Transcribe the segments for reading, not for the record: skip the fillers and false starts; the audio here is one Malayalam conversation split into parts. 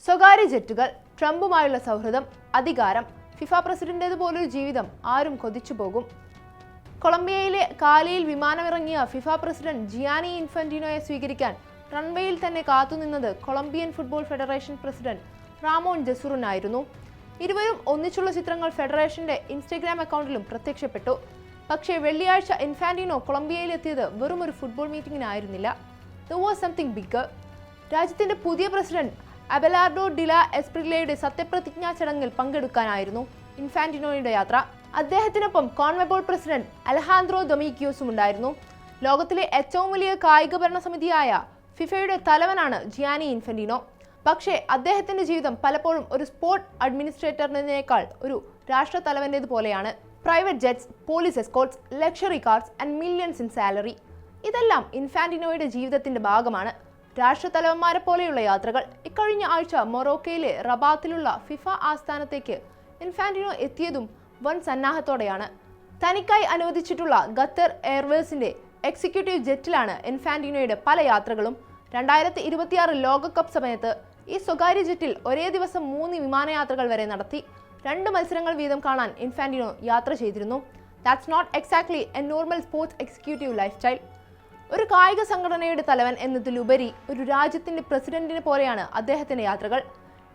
സ്വകാര്യ ജെറ്റുകൾ, ട്രംപുമായുള്ള സൗഹൃദം, അധികാരം, ഫിഫ പ്രസിഡന്റേതുപോലൊരു ജീവിതം ആരും കൊതിച്ചു പോകും. കൊളംബിയയിലെ കാലിയിൽ വിമാനമിറങ്ങിയ ഫിഫ പ്രസിഡന്റ് ജിയാനി ഇൻഫന്റിനോയെ സ്വീകരിക്കാൻ റൺവേയിൽ തന്നെ കാത്തുനിന്നത് Colombian football federation president Ramon ജെസുറിനായിരുന്നു. ഇരുവരും ഒന്നിച്ചുള്ള ചിത്രങ്ങൾ ഫെഡറേഷന്റെ ഇൻസ്റ്റഗ്രാം അക്കൗണ്ടിലും പ്രത്യക്ഷപ്പെട്ടു. പക്ഷേ വെള്ളിയാഴ്ച ഇൻഫാന്റിനോ കൊളംബിയയിലെത്തിയത് വെറും ഒരു football മീറ്റിംഗിനായിരുന്നില്ല. There was something bigger. രാജ്യത്തിന്റെ പുതിയ പ്രസിഡന്റ് അബെലാർഡോ ഡില എസ്പ്രില്ലയുടെ സത്യപ്രതിജ്ഞാ ചടങ്ങിൽ പങ്കെടുക്കാനായിരുന്നു ഇൻഫാന്റിനോയുടെ യാത്ര. അദ്ദേഹത്തിനൊപ്പം കോൺമെബോൾ പ്രസിഡന്റ് അലഹാൻദ്രോ ഡൊമിഗ്യോസും ഉണ്ടായിരുന്നു. ലോകത്തിലെ ഏറ്റവും വലിയ കായിക ഭരണസമിതിയായ ഫിഫയുടെ തലവനാണ് ജിയാനി ഇൻഫന്റിനോ. പക്ഷേ അദ്ദേഹത്തിന്റെ ജീവിതം പലപ്പോഴും ഒരു സ്പോർട്ട് അഡ്മിനിസ്ട്രേറ്ററിനേക്കാൾ ഒരു രാഷ്ട്ര തലവന്റേത് പോലെയാണ്. Private jets, police Escorts, luxury cars and millions in salary, ഇതെല്ലാം ഇൻഫാന്റിനോയുടെ ജീവിതത്തിന്റെ ഭാഗമാണ്. രാഷ്ട്രതലവന്മാരെ പോലെയുള്ള യാത്രകൾ. ഇക്കഴിഞ്ഞ ആഴ്ച മൊറോക്കയിലെ റബാത്തിലുള്ള ഫിഫ ആസ്ഥാനത്തേക്ക് ഇൻഫാന്റിനോ എത്തിയതും വൻ സന്നാഹത്തോടെയാണ്. തനിക്കായി അനുവദിച്ചിട്ടുള്ള ഖത്തർ എയർവേസിന്റെ എക്സിക്യൂട്ടീവ് ജെറ്റിലാണ് ഇൻഫാന്റിനോയുടെ പല യാത്രകളും. 2026 ലോകകപ്പ് സമയത്ത് ഈ സ്വകാര്യ ജെറ്റിൽ ഒരേ ദിവസം 3 വിമാനയാത്രകൾ വരെ നടത്തി. 2 മത്സരങ്ങൾ വീതം കാണാൻ ഇൻഫാന്റിനോ യാത്ര ചെയ്തിരുന്നു. That's not exactly a normal sports executive lifestyle. ഒരു കായിക സംഘടനയുടെ തലവൻ എന്നതിലുപരി ഒരു രാജ്യത്തിന്റെ പ്രസിഡന്റിനെ പോലെയാണ് അദ്ദേഹത്തിന്റെ യാത്രകൾ.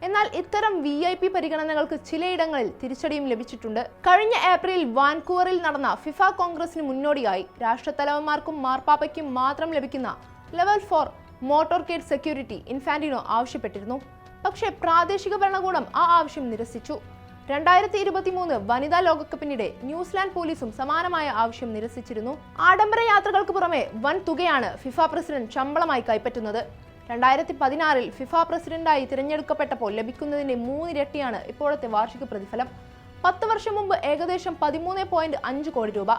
എന്നാൽ ഇത്തരം VIP പരിഗണനകൾക്ക് ചിലയിടങ്ങളിൽ തിരിച്ചടിയും ലഭിച്ചിട്ടുണ്ട്. കഴിഞ്ഞ ഏപ്രിലിൽ വാൻകൂവറിൽ നടന്ന ഫിഫ കോൺഗ്രസിന് മുന്നോടിയായി രാഷ്ട്രതലവന്മാർക്കും മാർപ്പാപ്പയ്ക്കും മാത്രം ലഭിക്കുന്ന ലെവൽ 4 മോട്ടോർകേഡ് സെക്യൂരിറ്റി ഇൻഫാന്റിനോ ആവശ്യപ്പെട്ടിരുന്നു. പക്ഷേ പ്രാദേശിക ഭരണകൂടം ആ ആവശ്യം നിരസിച്ചു. 2023 വനിതാ ലോകകപ്പിനിടെ ന്യൂസിലാൻഡ് പോലീസും സമാനമായ ആവശ്യം നിരസിച്ചിരുന്നു. ആഡംബര യാത്രകൾക്ക് പുറമെ വൻ തുകയാണ് ഫിഫ പ്രസിഡന്റ് ശമ്പളമായി കൈപ്പറ്റുന്നത്. 2016 ഫിഫ പ്രസിഡന്റായി തിരഞ്ഞെടുക്കപ്പെട്ടപ്പോൾ ലഭിക്കുന്നതിന്റെ 3 ഇരട്ടിയാണ് ഇപ്പോഴത്തെ വാർഷിക പ്രതിഫലം. 10 വർഷം മുമ്പ് ഏകദേശം 13.5 കോടി രൂപ,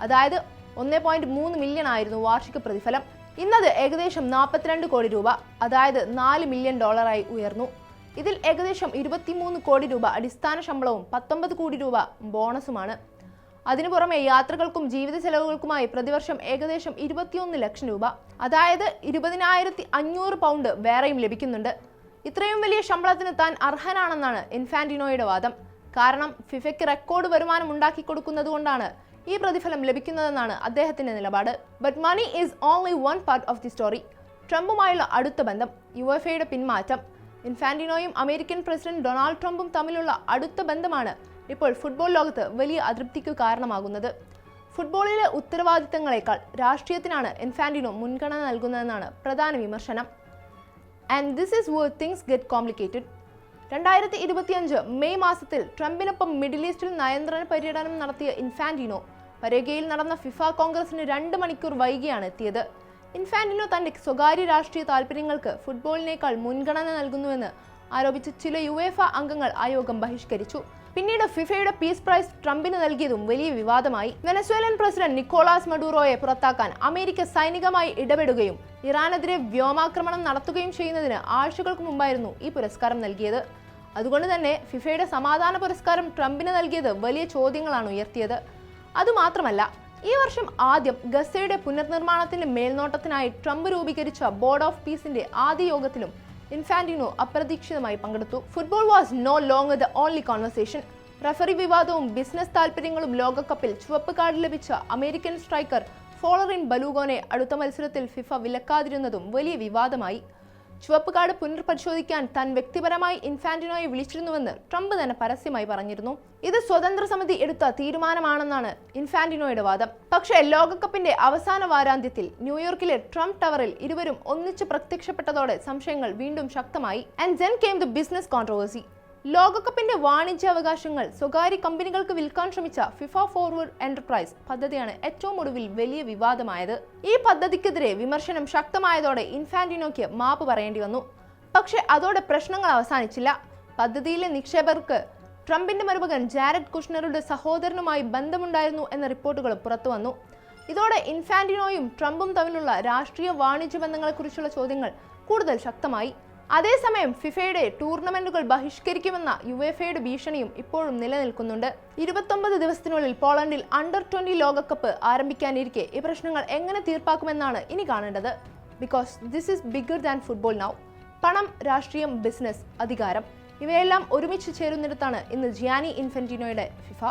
അതായത് 1.3 മില്യൺ ആയിരുന്നു വാർഷിക പ്രതിഫലം. ഇന്നത് ഏകദേശം 42 കോടി രൂപ, അതായത് $4 മില്യൺ ഉയർന്നു. ഇതിൽ ഏകദേശം 23 കോടി രൂപ അടിസ്ഥാന ശമ്പളവും 19 കോടി രൂപ ബോണസുമാണ്. അതിനു പുറമെ യാത്രകൾക്കും ജീവിത ചെലവുകൾക്കുമായി പ്രതിവർഷം ഏകദേശം 21 ലക്ഷം രൂപ, അതായത് 20,500 പൗണ്ട് വേറെയും ലഭിക്കുന്നുണ്ട്. ഇത്രയും വലിയ ശമ്പളത്തിന് താൻ അർഹനാണെന്നാണ് ഇൻഫാന്റിനോയുടെ വാദം. കാരണം ഫിഫയ്ക്ക് റെക്കോർഡ് വരുമാനം ഉണ്ടാക്കി കൊടുക്കുന്നതുകൊണ്ടാണ് ഈ പ്രതിഫലം ലഭിക്കുന്നതെന്നാണ് അദ്ദേഹത്തിന്റെ നിലപാട്. But money is only one part of the story. ട്രംപുമായുള്ള അടുത്ത ബന്ധം, യുഎഫയുടെ പിന്മാറ്റം, ഇൻഫാന്റിനോയും അമേരിക്കൻ പ്രസിഡന്റ് ഡൊണാൾഡ് ട്രംപും തമ്മിലുള്ള അടുത്ത ബന്ധമാണ് ഇപ്പോൾ ഫുട്ബോൾ ലോകത്ത് വലിയ അതൃപ്തിക്ക് കാരണമാകുന്നത്. ഫുട്ബോളിലെ ഉത്തരവാദിത്തങ്ങളെക്കാൾ രാഷ്ട്രീയത്തിനാണ് ഇൻഫാന്റിനോ മുൻഗണന നൽകുന്നതെന്നാണ് പ്രധാന വിമർശനം. And this is where things get complicated. 2025 May മാസത്തിൽ ട്രംപിനൊപ്പം മിഡിൽ ഈസ്റ്റിൽ നയതന്ത്ര പര്യടനം നടത്തിയ ഇൻഫാന്റിനോ പരേഗയിൽ നടന്ന ഫിഫ കോൺഗ്രസിന് 2 മണിക്കൂർ വൈകിയാണ് എത്തിയത്. ഇൻഫാന്റിനോ തന്റെ സ്വകാര്യ രാഷ്ട്രീയ താല്പര്യങ്ങൾക്ക് ഫുട്ബോളിനേക്കാൾ മുൻഗണന നൽകുന്നുവെന്ന് ആരോപിച്ച് ചില യുവേഫ അംഗങ്ങൾ ആ യോഗം ബഹിഷ്കരിച്ചു. പിന്നീട് ഫിഫയുടെ പീസ് പ്രൈസ് ട്രംപിന് നൽകിയതും വലിയ വിവാദമായി. വെനസ്വേലൻ പ്രസിഡന്റ് നിക്കോളാസ് മഡൂറോയെ പുറത്താക്കാൻ അമേരിക്ക സൈനികമായി ഇടപെടുകയും ഇറാനെതിരെ വ്യോമാക്രമണം നടത്തുകയും ചെയ്യുന്നതിന് ആഴ്ചകൾക്ക് മുമ്പായിരുന്നു ഈ പുരസ്കാരം നൽകിയത്. അതുകൊണ്ട് തന്നെ ഫിഫയുടെ സമാധാന പുരസ്കാരം ട്രംപിന് നൽകിയത് വലിയ ചോദ്യങ്ങളാണ് ഉയർത്തിയത്. അതുമാത്രമല്ല, ഈ വർഷം ആദ്യം ഗസയുടെ പുനർനിർമ്മാണത്തിന്റെ മേൽനോട്ടത്തിനായി ട്രംപ് രൂപീകരിച്ച ബോർഡ് ഓഫ് പീസിന്റെ ആദ്യ യോഗത്തിലും ഇൻഫാന്റിനോ അപ്രതീക്ഷിതമായി പങ്കെടുത്തു. Football was no longer the only conversation. Referee വിവാദവും ബിസിനസ് താൽപര്യങ്ങളും ലോകകപ്പിൽ ചുവപ്പ് കാർഡ് ലഭിച്ച അമേരിക്കൻ സ്ട്രൈക്കർ ഫോളറിൻ ബലൂഗോനെ അടുത്ത മത്സരത്തിൽ ഫിഫ വിലക്കാതിരുന്നതും വലിയ വിവാദമായി. ചുവപ്പ് കാർഡ് പുനർപരിശോധിക്കാൻ താൻ വ്യക്തിപരമായി ഇൻഫാന്റിനോയെ വിളിച്ചിരുന്നുവെന്ന് ട്രംപ് തന്നെ പരസ്യമായി പറഞ്ഞിരുന്നു. ഇത് സ്വതന്ത്ര സമിതി എടുത്ത തീരുമാനമാണെന്നാണ് ഇൻഫാന്റിനോയുടെ വാദം. പക്ഷേ ലോകകപ്പിന്റെ അവസാന വാരാന്ത്യത്തിൽ ന്യൂയോർക്കിലെ ട്രംപ് ടവറിൽ ഇരുവരും ഒന്നിച്ച് പ്രത്യക്ഷപ്പെട്ടതോടെ സംശയങ്ങൾ വീണ്ടും ശക്തമായി. And then came the business controversy. ലോകകപ്പിന്റെ വാണിജ്യാവകാശങ്ങൾ സ്വകാര്യ കമ്പനികൾക്ക് വിൽക്കാൻ ശ്രമിച്ച ഫിഫ ഫോർവേഡ് എന്റർപ്രൈസ് പദ്ധതിയാണ് ഏറ്റവും ഒടുവിൽ വലിയ വിവാദമായത്. ഈ പദ്ധതിക്കെതിരെ വിമർശനം ശക്തമായതോടെ ഇൻഫാന്റിനോയ്ക്ക് മാപ്പ് പറയേണ്ടി വന്നു. പക്ഷേ അതോടെ പ്രശ്നങ്ങൾ അവസാനിച്ചില്ല. പദ്ധതിയിലെ നിക്ഷേപകർക്ക് ട്രംപിന്റെ മരുമകൻ ജാരഡ് കുഷ്നറുടെ സഹോദരനുമായി ബന്ധമുണ്ടായിരുന്നു എന്ന റിപ്പോർട്ടുകൾ പുറത്തുവന്നു. ഇതോടെ ഇൻഫാന്റിനോയും ട്രംപും തമ്മിലുള്ള രാഷ്ട്രീയ വാണിജ്യ ബന്ധങ്ങളെക്കുറിച്ചുള്ള ചോദ്യങ്ങൾ കൂടുതൽ ശക്തമായി. അതേസമയം ഫിഫയുടെ ടൂർണമെന്റുകൾ ബഹിഷ്കരിക്കുമെന്ന യുവേഫയുടെ ഭീഷണിയും ഇപ്പോഴും നിലനിൽക്കുന്നുണ്ട്. 29 ദിവസത്തിനുള്ളിൽ പോളണ്ടിൽ അണ്ടർ 20 ലോകകപ്പ് ആരംഭിക്കാനിരിക്കെ ഈ പ്രശ്നങ്ങൾ എങ്ങനെ തീർപ്പാക്കുമെന്നാണ് ഇനി കാണേണ്ടത്. Because this is bigger than football now. പണം, രാഷ്ട്രീയം, ബിസിനസ്, അധികാരം ഇവയെല്ലാം ഒരുമിച്ച് ചേരുന്നിടത്താണ് ഇന്ന് ജിയാനി ഇൻഫന്റിനോയുടെ ഫിഫ.